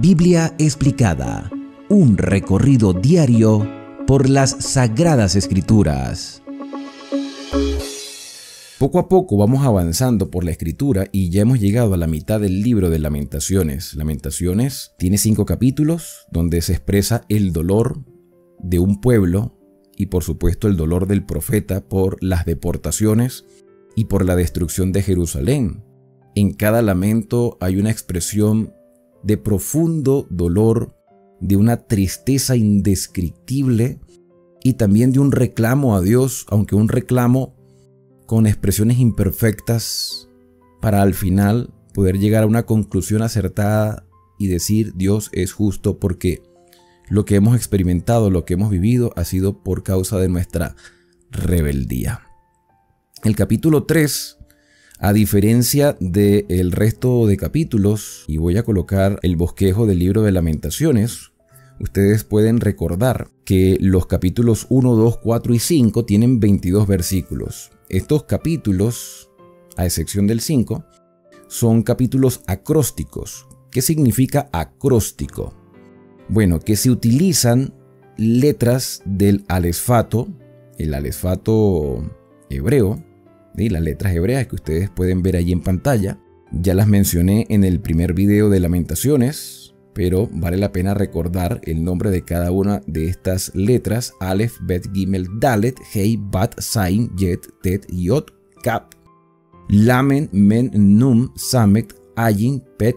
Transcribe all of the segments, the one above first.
Biblia explicada, un recorrido diario por las Sagradas Escrituras. Poco a poco vamos avanzando por la Escritura y ya hemos llegado a la mitad del libro de Lamentaciones. Lamentaciones tiene 5 capítulos donde se expresa el dolor de un pueblo y por supuesto el dolor del profeta por las deportaciones y por la destrucción de Jerusalén. En cada lamento hay una expresión de profundo dolor, de una tristeza indescriptible y también de un reclamo a Dios, aunque un reclamo con expresiones imperfectas, para al final poder llegar a una conclusión acertada y decir: Dios es justo, porque lo que hemos experimentado, lo que hemos vivido ha sido por causa de nuestra rebeldía. El capítulo 3, a diferencia del resto de capítulos, y voy a colocar el bosquejo del libro de Lamentaciones, ustedes pueden recordar que los capítulos 1, 2, 4 y 5 tienen 22 versículos. Estos capítulos, a excepción del 5, son capítulos acrósticos. ¿Qué significa acróstico? Bueno, que se utilizan letras del alesfato, el alesfato hebreo, y las letras hebreas que ustedes pueden ver allí en pantalla. Ya las mencioné en el primer video de Lamentaciones, pero vale la pena recordar el nombre de cada una de estas letras: Aleph, Bet, Gimel, Dalet, Hei, Bat, Zain, Yet, Tet, Yod, Kaf, Lamen, Men, Num, Samet, Ayin, Pet,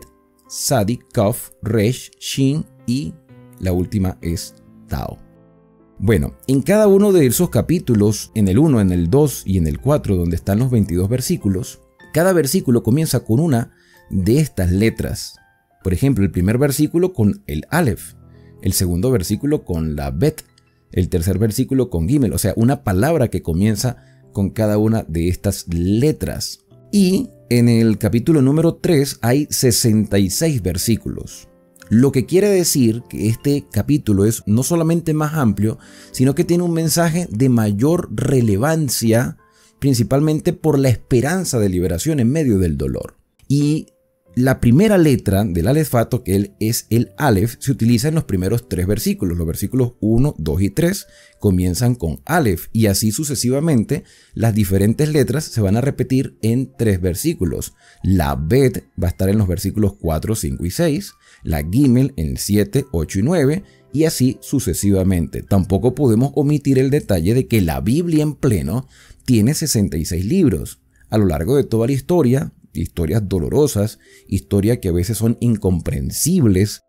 Sadi, Kaf, Resh, Shin y la última es Tao. Bueno, en cada uno de esos capítulos, en el 1, en el 2 y en el 4, donde están los 22 versículos, cada versículo comienza con una de estas letras. Por ejemplo, el primer versículo con el Aleph, el segundo versículo con la Bet, el tercer versículo con Gimel, o sea, una palabra que comienza con cada una de estas letras. Y en el capítulo número 3 hay 66 versículos. Lo que quiere decir que este capítulo es no solamente más amplio, sino que tiene un mensaje de mayor relevancia, principalmente por la esperanza de liberación en medio del dolor. Y la primera letra del alesfato, que es el Aleph, se utiliza en los primeros 3 versículos. Los versículos 1, 2 y 3 comienzan con Aleph, y así sucesivamente las diferentes letras se van a repetir en 3 versículos. La Bet va a estar en los versículos 4, 5 y 6, la Gimel en 7, 8 y 9, y así sucesivamente. Tampoco podemos omitir el detalle de que la Biblia en pleno tiene 66 libros. A lo largo de toda la historia, historias dolorosas, historias que a veces son incomprensibles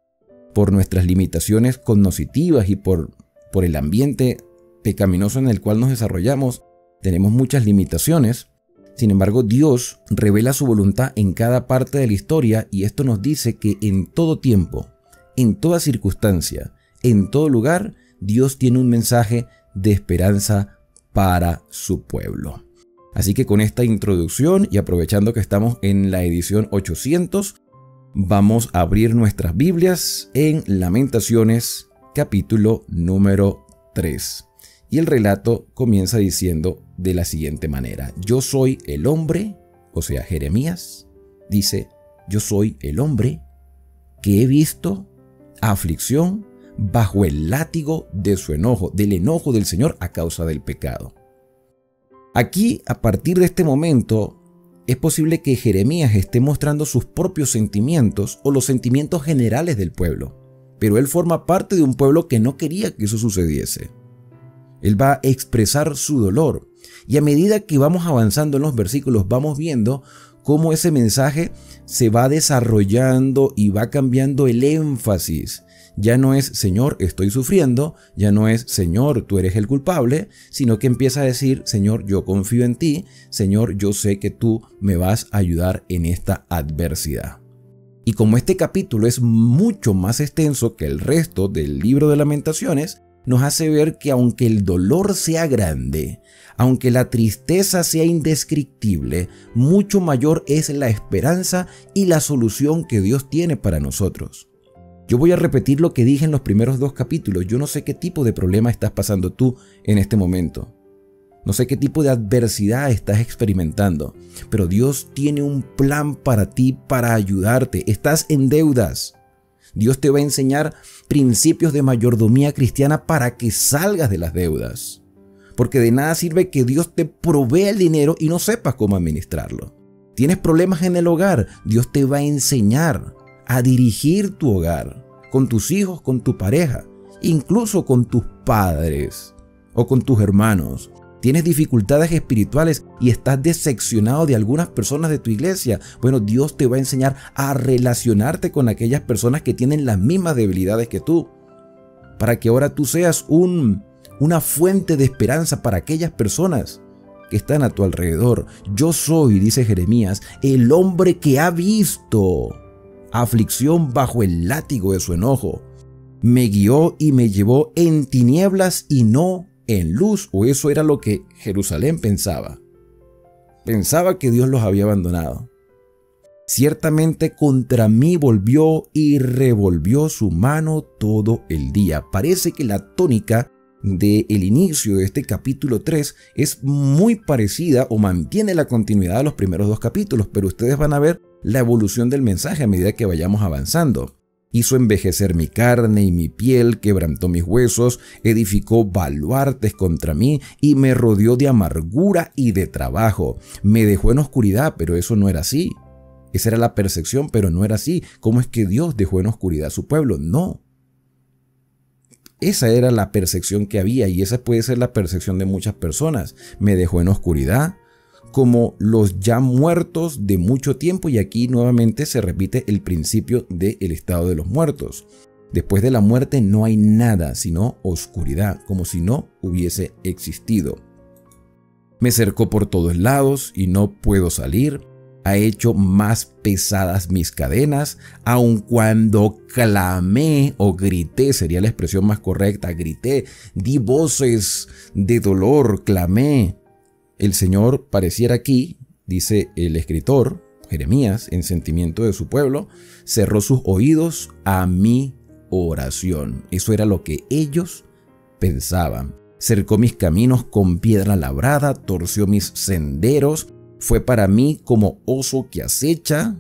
por nuestras limitaciones cognitivas y por el ambiente pecaminoso en el cual nos desarrollamos. Tenemos muchas limitaciones. Sin embargo, Dios revela su voluntad en cada parte de la historia, y esto nos dice que en todo tiempo, en toda circunstancia, en todo lugar, Dios tiene un mensaje de esperanza para su pueblo. Así que con esta introducción y aprovechando que estamos en la edición 800, vamos a abrir nuestras Biblias en Lamentaciones capítulo número 3. Y el relato comienza diciendo de la siguiente manera: yo soy el hombre, o sea, Jeremías dice: yo soy el hombre que he visto aflicción bajo el látigo de su enojo, del enojo del Señor a causa del pecado. Aquí, a partir de este momento, es posible que Jeremías esté mostrando sus propios sentimientos o los sentimientos generales del pueblo, pero él forma parte de un pueblo que no quería que eso sucediese. Él va a expresar su dolor, y a medida que vamos avanzando en los versículos vamos viendo cómo ese mensaje se va desarrollando y va cambiando el énfasis. Ya no es Señor, estoy sufriendo, ya no es Señor, tú eres el culpable, sino que empieza a decir: Señor, yo confío en ti, Señor, yo sé que tú me vas a ayudar en esta adversidad. Y como este capítulo es mucho más extenso que el resto del libro de Lamentaciones, nos hace ver que aunque el dolor sea grande, aunque la tristeza sea indescriptible, mucho mayor es la esperanza y la solución que Dios tiene para nosotros. Yo voy a repetir lo que dije en los primeros 2 capítulos. Yo no sé qué tipo de problema estás pasando tú en este momento. No sé qué tipo de adversidad estás experimentando, pero Dios tiene un plan para ti, para ayudarte. Estás en deudas. Dios te va a enseñar principios de mayordomía cristiana para que salgas de las deudas. Porque de nada sirve que Dios te provea el dinero y no sepas cómo administrarlo. Tienes problemas en el hogar, Dios te va a enseñar a dirigir tu hogar, con tus hijos, con tu pareja, incluso con tus padres o con tus hermanos. Tienes dificultades espirituales y estás decepcionado de algunas personas de tu iglesia. Bueno, Dios te va a enseñar a relacionarte con aquellas personas que tienen las mismas debilidades que tú, para que ahora tú seas una fuente de esperanza para aquellas personas que están a tu alrededor. Yo soy, dice Jeremías, el hombre que ha visto aflicción bajo el látigo de su enojo. Me guió y me llevó en tinieblas y no en luz, o eso era lo que Jerusalén pensaba. Pensaba que Dios los había abandonado. Ciertamente contra mí volvió y revolvió su mano todo el día. Parece que la tónica del inicio de este capítulo 3 es muy parecida o mantiene la continuidad de los primeros dos capítulos, pero ustedes van a ver la evolución del mensaje a medida que vayamos avanzando. Hizo envejecer mi carne y mi piel, quebrantó mis huesos, edificó baluartes contra mí y me rodeó de amargura y de trabajo. Me dejó en oscuridad, pero eso no era así. Esa era la percepción, pero no era así. ¿Cómo es que Dios dejó en oscuridad a su pueblo? No. Esa era la percepción que había y esa puede ser la percepción de muchas personas. Me dejó en oscuridad, como los ya muertos de mucho tiempo, y aquí nuevamente se repite el principio del estado de los muertos. Después de la muerte no hay nada sino oscuridad, como si no hubiese existido. Me cercó por todos lados y no puedo salir. Ha hecho más pesadas mis cadenas, aun cuando clamé o grité, sería la expresión más correcta, grité, di voces de dolor, clamé. El Señor pareciera aquí, dice el escritor, Jeremías, en sentimiento de su pueblo, cerró sus oídos a mi oración. Eso era lo que ellos pensaban. Cercó mis caminos con piedra labrada, torció mis senderos. Fue para mí como oso que acecha.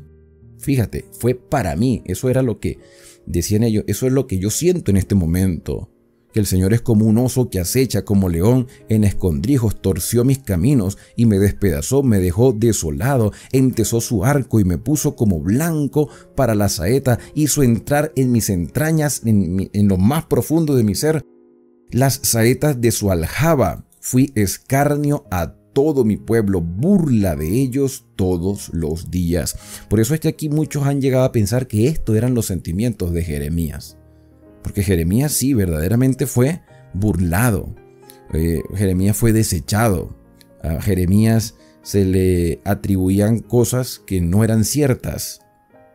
Fíjate, fue para mí. Eso era lo que decían ellos. Eso es lo que yo siento en este momento. Que el Señor es como un oso que acecha, como león en escondrijos. Torció mis caminos y me despedazó, me dejó desolado. Entesó su arco y me puso como blanco para la saeta. Hizo entrar en mis entrañas, en lo más profundo de mi ser, las saetas de su aljaba. Fui escarnio a todo mi pueblo, burla de ellos todos los días. Por eso es que aquí muchos han llegado a pensar que estos eran los sentimientos de Jeremías. Porque Jeremías sí, verdaderamente fue burlado. Jeremías fue desechado. A Jeremías se le atribuían cosas que no eran ciertas.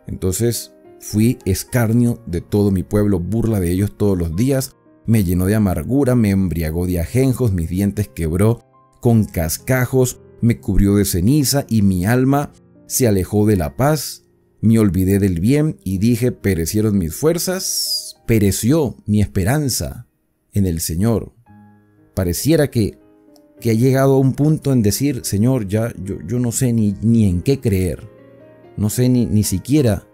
Entonces fui escarnio de todo mi pueblo, burla de ellos todos los días. Me llenó de amargura, me embriagó de ajenjos, mis dientes quebró con cascajos, me cubrió de ceniza y mi alma se alejó de la paz. Me olvidé del bien y dije, perecieron mis fuerzas. Pereció mi esperanza en el Señor. Pareciera que ha llegado a un punto en decir, Señor, ya yo no sé ni en qué creer. No sé ni siquiera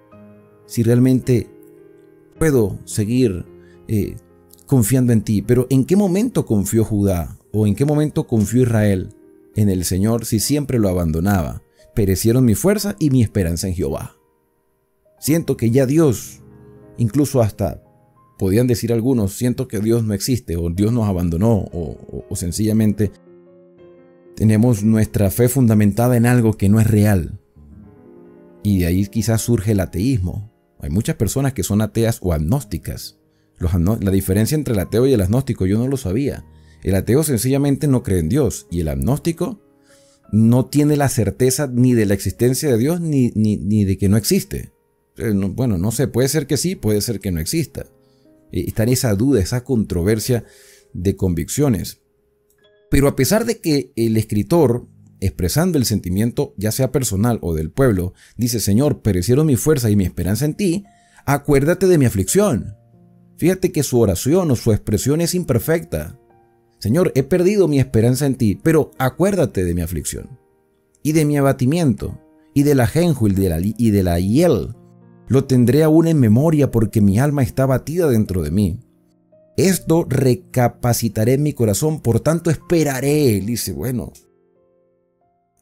si realmente puedo seguir confiando en ti. Pero ¿en qué momento confió Judá? ¿O en qué momento confió Israel en el Señor si siempre lo abandonaba? Perecieron mi fuerza y mi esperanza en Jehová. Siento que ya Dios, incluso hasta podían decir algunos, siento que Dios no existe o Dios nos abandonó o sencillamente tenemos nuestra fe fundamentada en algo que no es real. Y de ahí quizás surge el ateísmo. Hay muchas personas que son ateas o agnósticas. La diferencia entre el ateo y el agnóstico yo no lo sabía. El ateo sencillamente no cree en Dios y el agnóstico no tiene la certeza ni de la existencia de Dios ni de que no existe. Bueno, no sé, puede ser que sí, puede ser que no exista. Está en esa duda, esa controversia de convicciones. Pero a pesar de que el escritor, expresando el sentimiento ya sea personal o del pueblo, dice, Señor, perecieron mi fuerza y mi esperanza en ti, acuérdate de mi aflicción. Fíjate que su oración o su expresión es imperfecta. Señor, he perdido mi esperanza en ti, pero acuérdate de mi aflicción y de mi abatimiento y del ajenjo y de la hiel. Lo tendré aún en memoria porque mi alma está batida dentro de mí. Esto recapacitaré en mi corazón, por tanto esperaré. Él dice, bueno,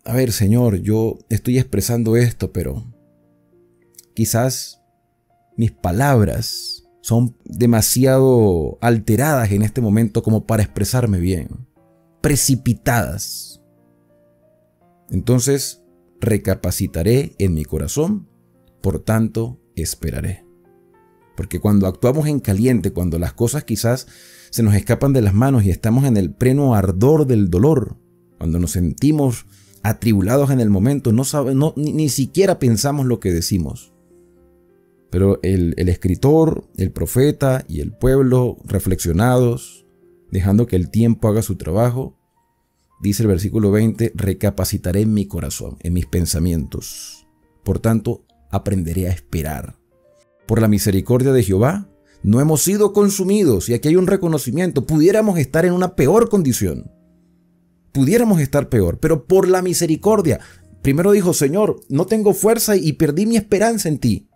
a ver, Señor, yo estoy expresando esto, pero quizás mis palabras son demasiado alteradas en este momento como para expresarme bien, precipitadas. Entonces, recapacitaré en mi corazón, por tanto, esperaré. Porque cuando actuamos en caliente, cuando las cosas quizás se nos escapan de las manos y estamos en el pleno ardor del dolor, cuando nos sentimos atribulados en el momento, ni siquiera pensamos lo que decimos. Pero el escritor, el profeta y el pueblo, reflexionados, dejando que el tiempo haga su trabajo, dice el versículo 20, recapacitaré en mi corazón, en mis pensamientos. Por tanto, aprenderé a esperar. Por la misericordia de Jehová, no hemos sido consumidos. Y aquí hay un reconocimiento. Pudiéramos estar en una peor condición. Pudiéramos estar peor, pero por la misericordia. Primero dijo, Señor, no tengo fuerza y perdí mi esperanza en ti.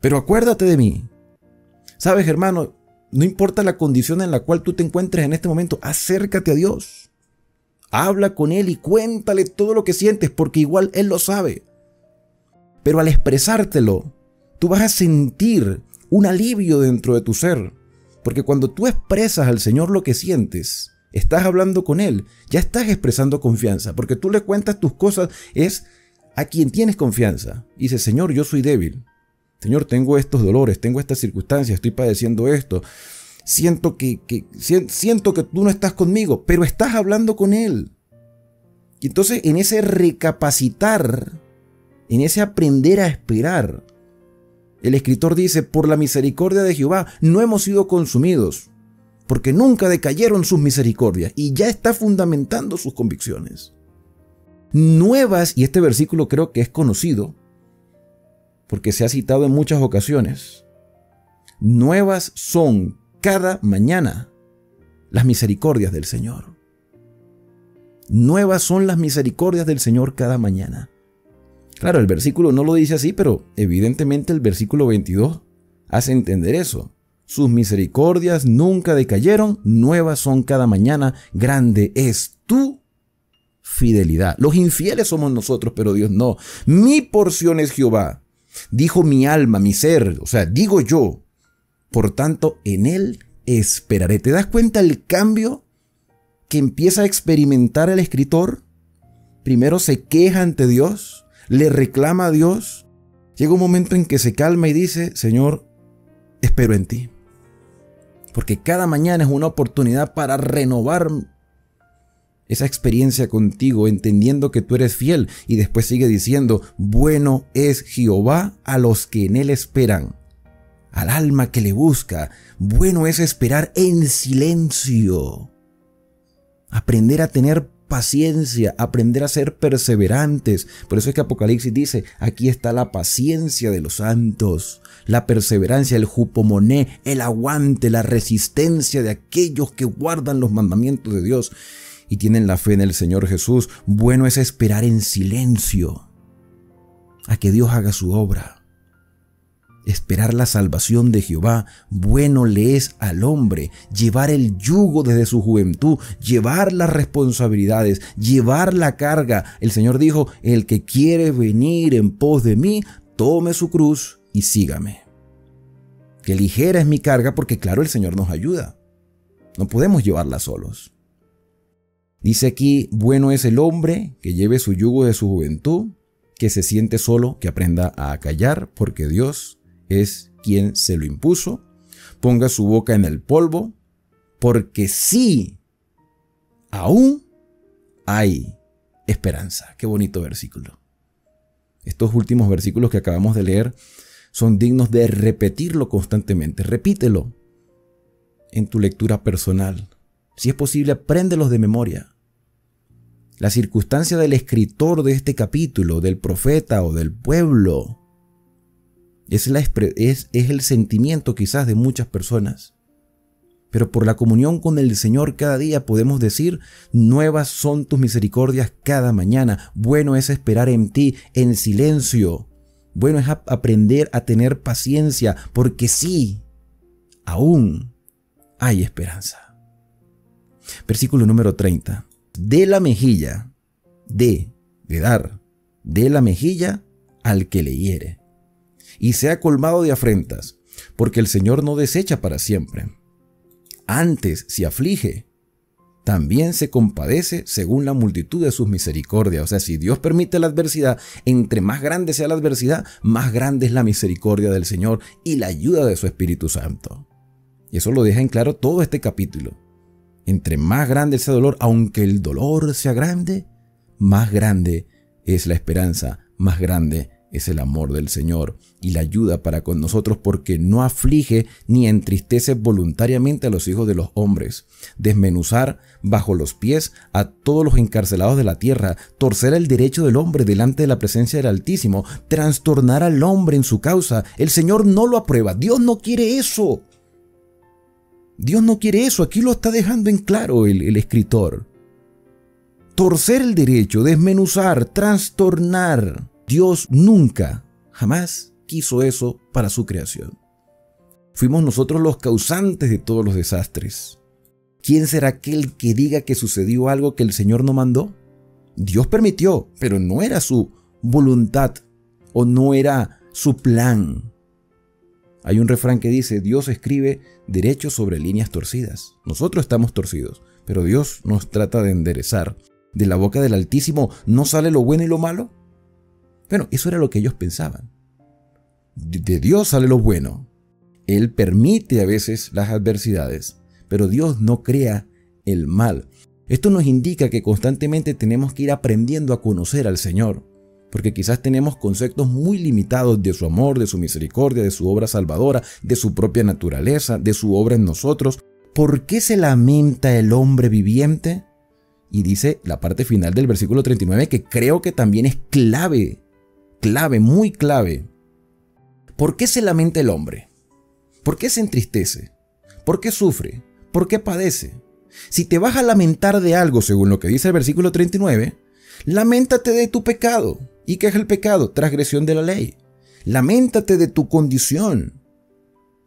Pero acuérdate de mí. Sabes, hermano, no importa la condición en la cual tú te encuentres en este momento, acércate a Dios. Habla con Él y cuéntale todo lo que sientes, porque igual Él lo sabe. Pero al expresártelo, tú vas a sentir un alivio dentro de tu ser. Porque cuando tú expresas al Señor lo que sientes, estás hablando con Él, ya estás expresando confianza. Porque tú le cuentas tus cosas, es a quien tienes confianza. Y dices, Señor, yo soy débil. Señor, tengo estos dolores, tengo estas circunstancias, estoy padeciendo esto. Siento que tú no estás conmigo, pero estás hablando con Él. Y entonces en ese recapacitar, en ese aprender a esperar, el escritor dice, por la misericordia de Jehová no hemos sido consumidos, porque nunca decayeron sus misericordias, y ya está fundamentando sus convicciones. Nuevas, y este versículo creo que es conocido, porque se ha citado en muchas ocasiones, nuevas son cada mañana las misericordias del Señor. Nuevas son las misericordias del Señor cada mañana. Claro, el versículo no lo dice así, pero evidentemente el versículo 22 hace entender eso. Sus misericordias nunca decayeron, nuevas son cada mañana, grande es tu fidelidad. Los infieles somos nosotros, pero Dios no. Mi porción es Jehová. Dijo mi alma, mi ser, o sea, digo yo. Por tanto, en Él esperaré. ¿Te das cuenta el cambio que empieza a experimentar el escritor? Primero se queja ante Dios, le reclama a Dios. Llega un momento en que se calma y dice, Señor, espero en ti. Porque cada mañana es una oportunidad para renovar esa experiencia contigo, entendiendo que tú eres fiel. Y después sigue diciendo, bueno es Jehová a los que en Él esperan, al alma que le busca. Bueno es esperar en silencio. Aprender a tener paciencia, aprender a ser perseverantes. Por eso es que Apocalipsis dice, aquí está la paciencia de los santos, la perseverancia, el jupomoné, el aguante, la resistencia de aquellos que guardan los mandamientos de Dios y tienen la fe en el Señor Jesús. Bueno es esperar en silencio a que Dios haga su obra. Esperar la salvación de Jehová, bueno le es al hombre. Llevar el yugo desde su juventud, llevar las responsabilidades, llevar la carga. El Señor dijo, el que quiere venir en pos de mí, tome su cruz y sígame. Que ligera es mi carga, porque claro, el Señor nos ayuda. No podemos llevarla solos. Dice aquí, bueno es el hombre que lleve su yugo de su juventud, que se siente solo, que aprenda a callar, porque Dios es quien se lo impuso. Ponga su boca en el polvo, porque sí, aún hay esperanza. Qué bonito versículo. Estos últimos versículos que acabamos de leer son dignos de repetirlo constantemente. Repítelo en tu lectura personal. Si es posible, apréndelos de memoria. La circunstancia del escritor de este capítulo, del profeta o del pueblo, es el sentimiento quizás de muchas personas. Pero por la comunión con el Señor cada día podemos decir, nuevas son tus misericordias cada mañana. Bueno es esperar en ti en silencio. Bueno es aprender a tener paciencia, porque sí, aún hay esperanza. Versículo número 30. De la mejilla, de dar, de la mejilla al que le hiere, y sea colmado de afrentas, porque el Señor no desecha para siempre. Antes se aflige, también se compadece según la multitud de sus misericordias. O sea, si Dios permite la adversidad, entre más grande sea la adversidad, más grande es la misericordia del Señor y la ayuda de su Espíritu Santo. Y eso lo deja en claro todo este capítulo. Entre más grande sea el dolor, aunque el dolor sea grande, más grande es la esperanza, más grande es el amor del Señor y la ayuda para con nosotros, porque no aflige ni entristece voluntariamente a los hijos de los hombres. Desmenuzar bajo los pies a todos los encarcelados de la tierra, torcer el derecho del hombre delante de la presencia del Altísimo, trastornar al hombre en su causa. El Señor no lo aprueba. Dios no quiere eso. Dios no quiere eso. Aquí lo está dejando en claro el escritor. Torcer el derecho, desmenuzar, trastornar. Dios nunca, jamás quiso eso para su creación. Fuimos nosotros los causantes de todos los desastres. ¿Quién será aquel que diga que sucedió algo que el Señor no mandó? Dios permitió, pero no era su voluntad o no era su plan. Hay un refrán que dice: Dios escribe derecho sobre líneas torcidas. Nosotros estamos torcidos, pero Dios nos trata de enderezar. ¿De la boca del Altísimo no sale lo bueno y lo malo? Bueno, eso era lo que ellos pensaban. De Dios sale lo bueno. Él permite a veces las adversidades, pero Dios no crea el mal. Esto nos indica que constantemente tenemos que ir aprendiendo a conocer al Señor, porque quizás tenemos conceptos muy limitados de su amor, de su misericordia, de su obra salvadora, de su propia naturaleza, de su obra en nosotros. ¿Por qué se lamenta el hombre viviente? Y dice la parte final del versículo 39, que creo que también es clave, muy clave. ¿Por qué se lamenta el hombre? ¿Por qué se entristece? ¿Por qué sufre? ¿Por qué padece? Si te vas a lamentar de algo, según lo que dice el versículo 39, lamentate de tu pecado. ¿Y qué es el pecado? Transgresión de la ley. Lamentate de tu condición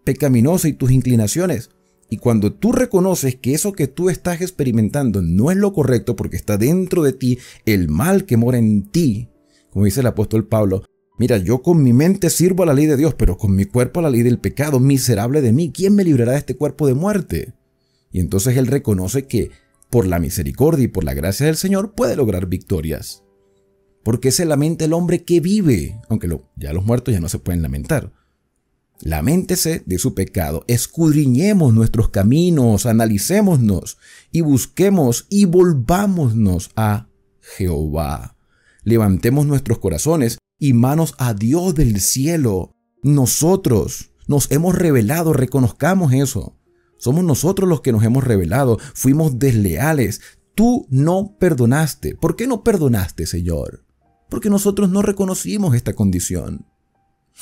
pecaminosa y tus inclinaciones. Y cuando tú reconoces que eso que tú estás experimentando no es lo correcto, porque está dentro de ti el mal que mora en ti, como dice el apóstol Pablo: mira, yo con mi mente sirvo a la ley de Dios, pero con mi cuerpo a la ley del pecado. Miserable de mí, ¿quién me librará de este cuerpo de muerte? Y entonces él reconoce que por la misericordia y por la gracia del Señor puede lograr victorias. ¿Por qué se lamenta el hombre que vive? Aunque ya los muertos ya no se pueden lamentar. Laméntese de su pecado, escudriñemos nuestros caminos, analicémonos y busquemos y volvámonos a Jehová. Levantemos nuestros corazones y manos a Dios del cielo. Nosotros nos hemos rebelado, reconozcamos eso. Somos nosotros los que nos hemos rebelado, fuimos desleales. Tú no perdonaste. ¿Por qué no perdonaste, Señor? Porque nosotros no reconocimos esta condición.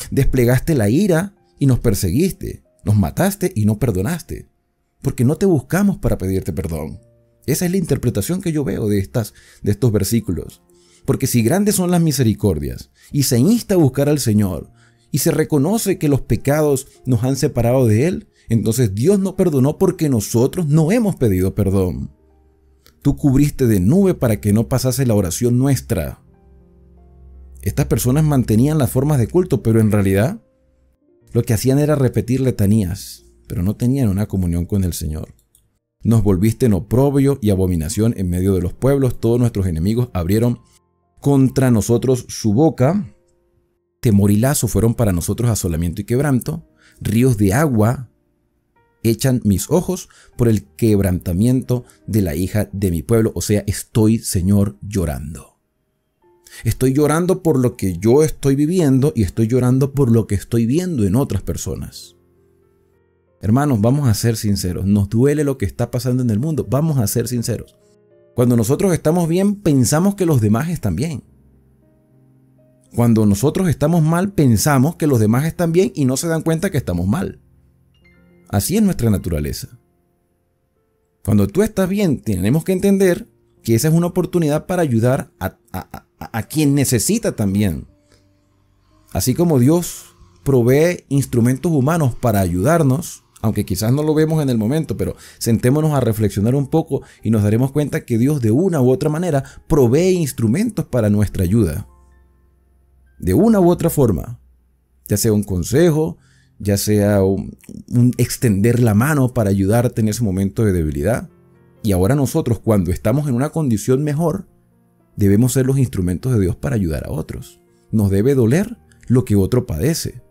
Desplegaste la ira y nos perseguiste, nos mataste y no perdonaste, porque no te buscamos para pedirte perdón. Esa es la interpretación que yo veo de estos versículos. Porque si grandes son las misericordias y se insta a buscar al Señor y se reconoce que los pecados nos han separado de Él, entonces Dios no perdonó porque nosotros no hemos pedido perdón. Tú cubriste de nube para que no pasase la oración nuestra. Estas personas mantenían las formas de culto, pero en realidad lo que hacían era repetir letanías, pero no tenían una comunión con el Señor. Nos volviste en oprobio y abominación en medio de los pueblos. Todos nuestros enemigos abrieron contra nosotros su boca. Temor y lazo fueron para nosotros asolamiento y quebranto. Ríos de agua echan mis ojos por el quebrantamiento de la hija de mi pueblo. O sea, estoy, Señor, llorando. Estoy llorando por lo que yo estoy viviendo y estoy llorando por lo que estoy viendo en otras personas. Hermanos, vamos a ser sinceros. Nos duele lo que está pasando en el mundo. Vamos a ser sinceros. Cuando nosotros estamos bien, pensamos que los demás están bien. Cuando nosotros estamos mal, pensamos que los demás están bien y no se dan cuenta que estamos mal. Así es nuestra naturaleza. Cuando tú estás bien, tenemos que entender que esa es una oportunidad para ayudar a quien necesita también. Así como Dios provee instrumentos humanos para ayudarnos, aunque quizás no lo vemos en el momento, pero sentémonos a reflexionar un poco y nos daremos cuenta que Dios de una u otra manera provee instrumentos para nuestra ayuda. De una u otra forma, ya sea un consejo, ya sea un extender la mano para ayudarte en ese momento de debilidad. Y ahora nosotros, cuando estamos en una condición mejor, debemos ser los instrumentos de Dios para ayudar a otros. Nos debe doler lo que otro padece.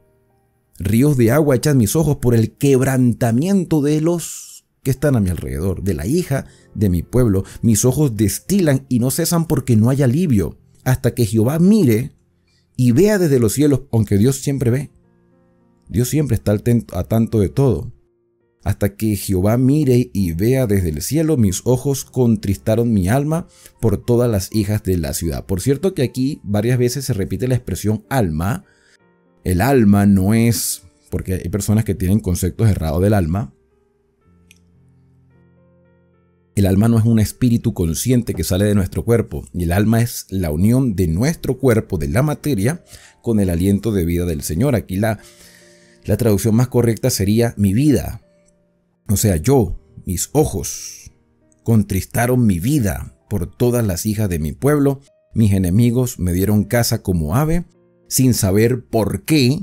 Ríos de agua echan mis ojos por el quebrantamiento de los que están a mi alrededor, de la hija de mi pueblo. Mis ojos destilan y no cesan porque no hay alivio, hasta que Jehová mire y vea desde los cielos, aunque Dios siempre ve. Dios siempre está a tanto de todo. Hasta que Jehová mire y vea desde el cielo, mis ojos contristaron mi alma por todas las hijas de la ciudad. Por cierto que aquí varias veces se repite la expresión alma. El alma no es, porque hay personas que tienen conceptos errados del alma. El alma no es un espíritu consciente que sale de nuestro cuerpo. Y el alma es la unión de nuestro cuerpo, de la materia, con el aliento de vida del Señor. Aquí la traducción más correcta sería mi vida. O sea, mis ojos, contristaron mi vida por todas las hijas de mi pueblo. Mis enemigos me dieron caza como ave, sin saber por qué.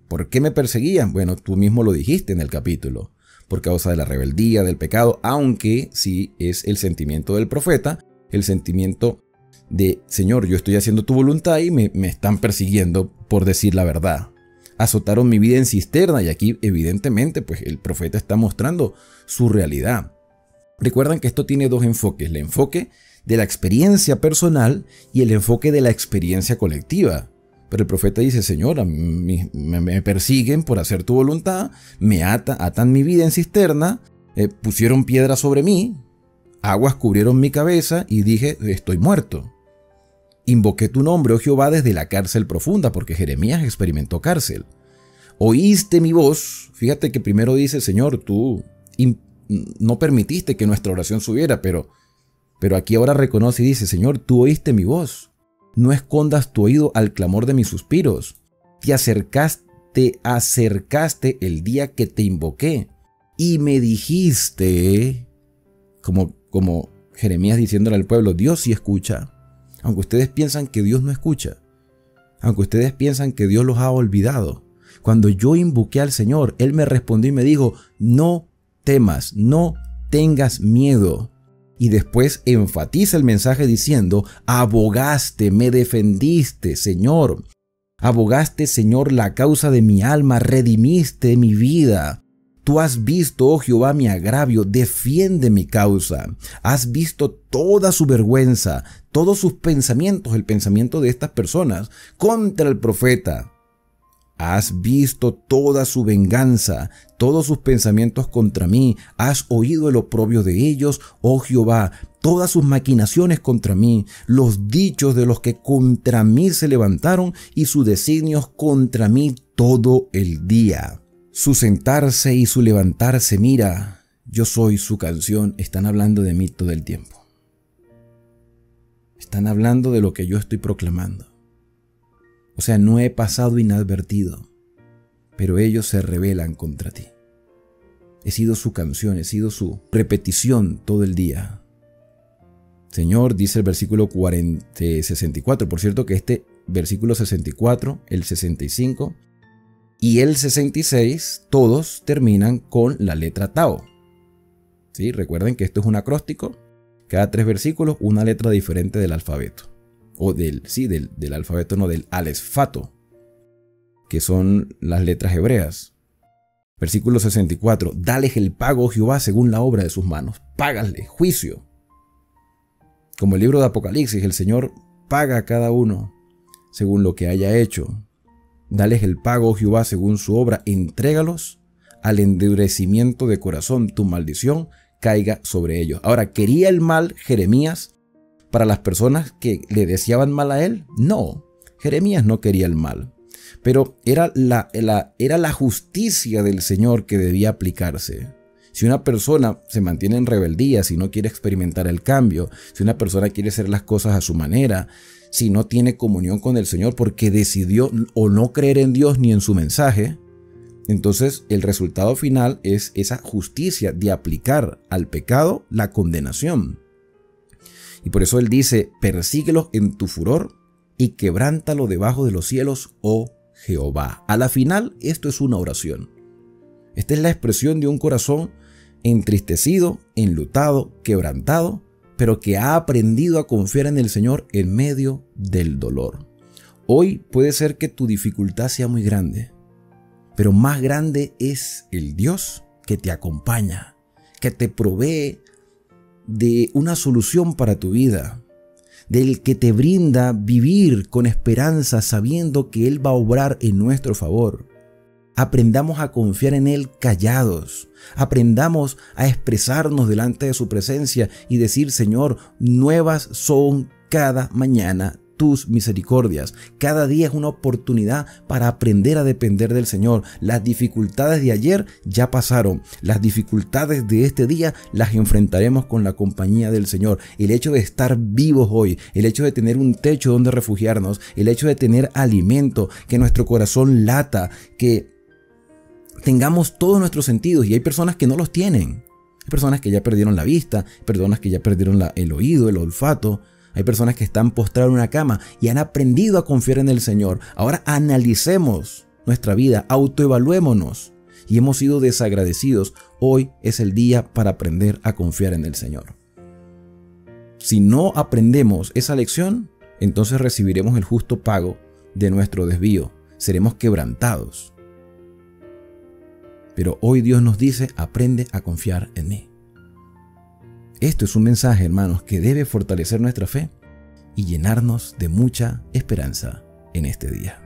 ¿Por qué me perseguían? Bueno, tú mismo lo dijiste en el capítulo. Por causa de la rebeldía, del pecado, aunque sí es el sentimiento del profeta, el sentimiento de, Señor, yo estoy haciendo tu voluntad y me están persiguiendo por decir la verdad. Azotaron mi vida en cisterna, y aquí evidentemente pues el profeta está mostrando su realidad. Recuerdan que esto tiene dos enfoques, el enfoque de la experiencia personal y el enfoque de la experiencia colectiva. Pero el profeta dice, Señor, me persiguen por hacer tu voluntad, me atan mi vida en cisterna, pusieron piedra sobre mí, aguas cubrieron mi cabeza y dije, estoy muerto. Invoqué tu nombre, oh Jehová, desde la cárcel profunda, porque Jeremías experimentó cárcel. Oíste mi voz. Fíjate que primero dice, Señor, tú no permitiste que nuestra oración subiera, pero aquí ahora reconoce y dice, Señor, tú oíste mi voz. No escondas tu oído al clamor de mis suspiros. Te acercaste el día que te invoqué y me dijiste, como Jeremías diciéndole al pueblo, Dios sí escucha. Aunque ustedes piensan que Dios no escucha, aunque ustedes piensan que Dios los ha olvidado, cuando yo invoqué al Señor, Él me respondió y me dijo, no temas, no tengas miedo. Y después enfatiza el mensaje diciendo, abogaste, me defendiste, Señor. Abogaste, Señor, la causa de mi alma, redimiste mi vida. Tú has visto, oh Jehová, mi agravio, defiende mi causa. Has visto toda su vergüenza, todos sus pensamientos, el pensamiento de estas personas contra el profeta. Has visto toda su venganza, todos sus pensamientos contra mí. Has oído el oprobio de ellos, oh Jehová, todas sus maquinaciones contra mí, los dichos de los que contra mí se levantaron y sus designios contra mí todo el día. Su sentarse y su levantarse, mira, yo soy su canción. Están hablando de mí todo el tiempo. Están hablando de lo que yo estoy proclamando. O sea, no he pasado inadvertido, pero ellos se rebelan contra ti. He sido su canción, he sido su repetición todo el día. Señor, dice el versículo 64. Por cierto que este versículo 64, el 65 y el 66, todos terminan con la letra Tao. ¿Sí? Recuerden que esto es un acróstico. Cada 3 versículos, una letra diferente del alfabeto. O del alfabeto, no, del alesfato, que son las letras hebreas. Versículo 64. Dales el pago, Jehová, según la obra de sus manos. Págale, juicio. Como el libro de Apocalipsis, el Señor paga a cada uno según lo que haya hecho. Dales el pago, Jehová, según su obra. Entrégalos al endurecimiento de corazón. Tu maldición caiga sobre ellos. Ahora, ¿quería el mal Jeremías para las personas que le deseaban mal a él? No, Jeremías no quería el mal, pero era la justicia del Señor que debía aplicarse. Si una persona se mantiene en rebeldía, si no quiere experimentar el cambio, si una persona quiere hacer las cosas a su manera, si no tiene comunión con el Señor porque decidió o no creer en Dios ni en su mensaje, entonces el resultado final es esa justicia de aplicar al pecado la condenación. Y por eso él dice, persíguelo en tu furor y quebrántalo debajo de los cielos, oh Jehová. A la final, esto es una oración. Esta es la expresión de un corazón entristecido, enlutado, quebrantado, pero que ha aprendido a confiar en el Señor en medio del dolor. Hoy puede ser que tu dificultad sea muy grande, pero más grande es el Dios que te acompaña, que te provee de una solución para tu vida, del que te brinda vivir con esperanza sabiendo que Él va a obrar en nuestro favor. Aprendamos a confiar en Él callados. Aprendamos a expresarnos delante de su presencia y decir, Señor, nuevas son cada mañana tus misericordias. Cada día es una oportunidad para aprender a depender del Señor. Las dificultades de ayer ya pasaron. Las dificultades de este día las enfrentaremos con la compañía del Señor. El hecho de estar vivos hoy, el hecho de tener un techo donde refugiarnos, el hecho de tener alimento, que nuestro corazón lata, que tengamos todos nuestros sentidos, y hay personas que no los tienen. Hay personas que ya perdieron la vista, personas que ya perdieron el oído, el olfato. Hay personas que están postradas en una cama y han aprendido a confiar en el Señor. Ahora analicemos nuestra vida, autoevaluémonos. Y hemos sido desagradecidos. Hoy es el día para aprender a confiar en el Señor. Si no aprendemos esa lección, entonces recibiremos el justo pago de nuestro desvío. Seremos quebrantados. Pero hoy Dios nos dice, aprende a confiar en mí. Esto es un mensaje, hermanos, que debe fortalecer nuestra fe y llenarnos de mucha esperanza en este día.